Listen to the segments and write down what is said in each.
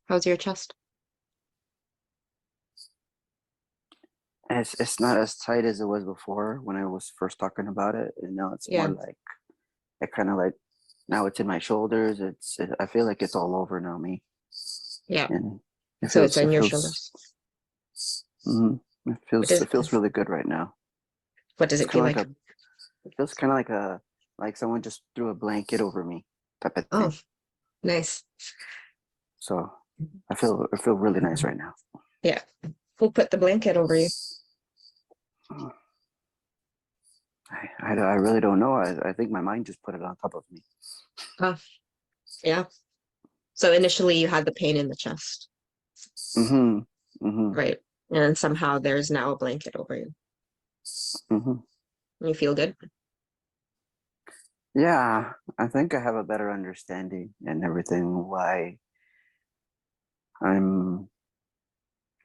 How's your chest? It's not as tight as it was before when I was first talking about it, and now it's more Yeah. like it kind of like now it's in my shoulders. I feel like it's all over now, me, Yeah. and So it's it in your feels shoulders. What it feels really good right now. what does It's it kind feel of like like? it feels kind of like someone just threw a blanket over me type of Oh, thing. nice. So I feel really nice right now. Yeah. Who put the blanket over you? I really don't know. I think my mind just put it on top of me. Oh, yeah. So initially you had the pain in the chest, Mm-hmm. Mm-hmm. right? And somehow there's now a blanket over you. Mm-hmm. You feel good? Yeah, I think I have a better understanding and everything why I'm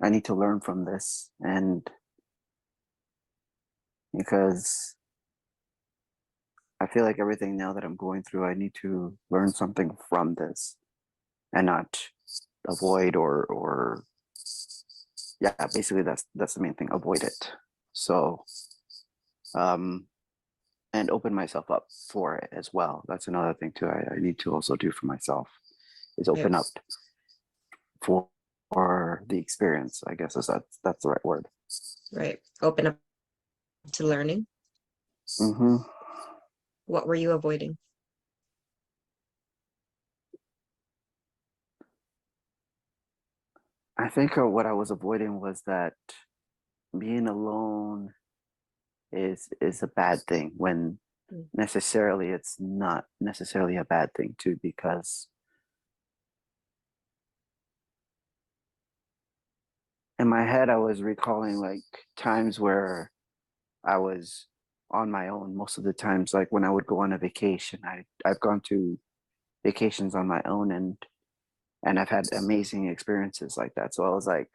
I need to learn from this and because I feel like everything now that I'm going through I need to learn something from this and not avoid or yeah, basically that's the main thing, avoid it. So um and open myself up for it as well. That's another thing too. I need to also do for myself is Yeah. open up for the experience, I guess is that's the right word. Right. Open up to learning. Hmm. What were you avoiding? I think what I was avoiding was that being alone is a bad thing when Mm. necessarily it's not necessarily a bad thing too, because in my head I was recalling like times where I was on my own most of the times, like when I would go on a vacation. I've gone to vacations on my own and I've had amazing experiences like that. So I was like,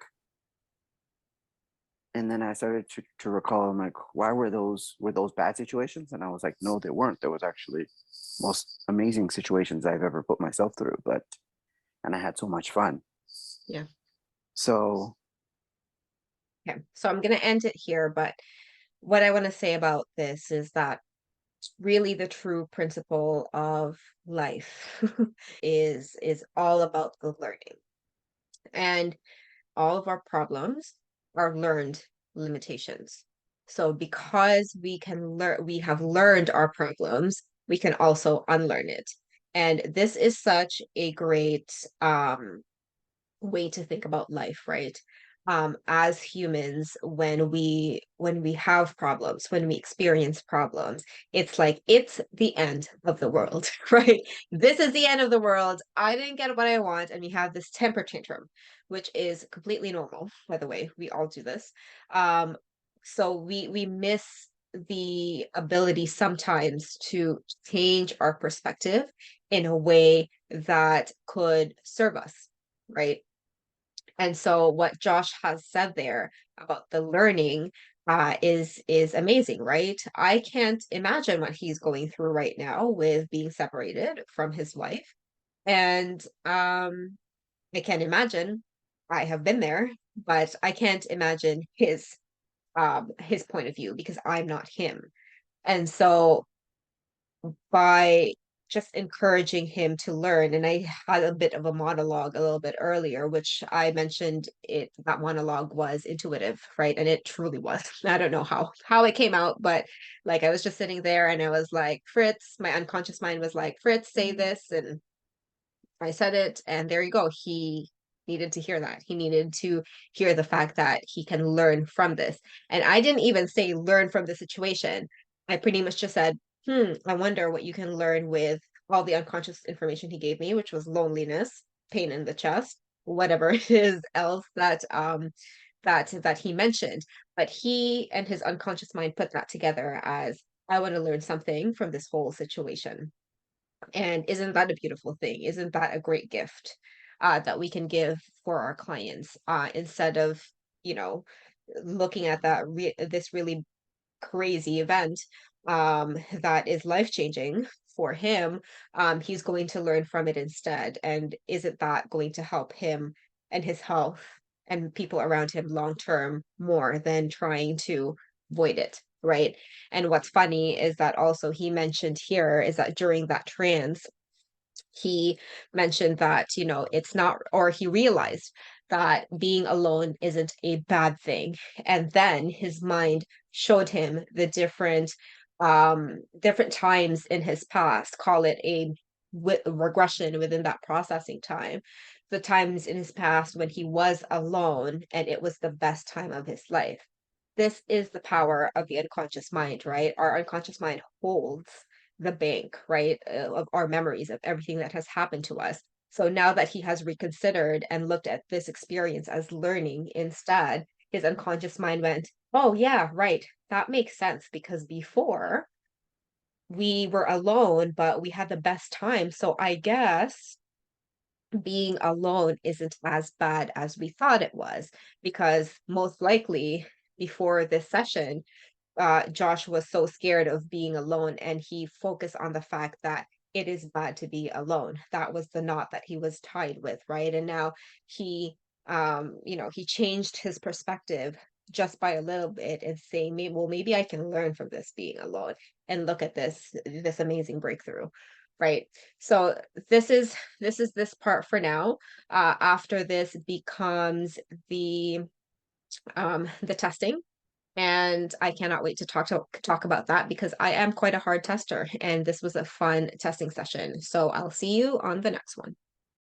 and then I started to recall, I'm like, why were those bad situations? And I was like, no, they weren't. There was actually most amazing situations I've ever put myself through, but and I had so much fun. Yeah. So Okay. So I'm going to end it here, but what I want to say about this is that really the true principle of life is all about the learning. And all of our problems are learned limitations. So because we have learned our problems, we can also unlearn it. And this is such a great way to think about life, right? As humans, when we have problems, when we experience problems, it's like it's the end of the world, right? This is the end of the world. I didn't get what I want, and we have this temper tantrum, which is completely normal, by the way. We all do this. So we miss the ability sometimes to change our perspective in a way that could serve us, right? And so what Josh has said there about the learning is amazing, right? I can't imagine what he's going through right now with being separated from his wife. And I can't imagine. I have been there, but I can't imagine his point of view because I'm not him. And so by just encouraging him to learn. And I had a bit of a monologue a little bit earlier, which I mentioned it that monologue was intuitive, right? And it truly was. I don't know how it came out, but like I was just sitting there and I was like, Fritz, my unconscious mind was like, Fritz, say this. And I said it, and there you go. He needed to hear that. He needed to hear the fact that he can learn from this. And I didn't even say learn from the situation. I pretty much just said, I wonder what you can learn with all the unconscious information he gave me, which was loneliness, pain in the chest, whatever it is else that he mentioned. But he and his unconscious mind put that together as I want to learn something from this whole situation. And isn't that a beautiful thing? Isn't that a great gift that we can give for our clients instead of, you know, looking at this really crazy event that is life changing for him, he's going to learn from it instead. And isn't that going to help him and his health and people around him long term more than trying to void it, right? And what's funny is that also he mentioned here is that during that trance, he mentioned that, it's not, or he realized that being alone isn't a bad thing. And then his mind showed him the different times in his past, call it a regression within that processing time, the times in his past when he was alone and it was the best time of his life. This is the power of the unconscious mind, right? Our unconscious mind holds the bank, right, of our memories of everything that has happened to us. So now that he has reconsidered and looked at this experience as learning instead, his unconscious mind went, "Oh, yeah, right. That makes sense because before we were alone, but we had the best time. So I guess being alone isn't as bad as we thought it was because most likely before this session, Josh was so scared of being alone and he focused on the fact that it is bad to be alone. That was the knot that he was tied with, right? And now he, he changed his perspective just by a little bit and saying, maybe, well, maybe I can learn from this being alone and look at this amazing breakthrough, right? So this is this part for now. After this becomes the testing, and I cannot wait to talk about that because I am quite a hard tester and this was a fun testing session. So I'll see you on the next one.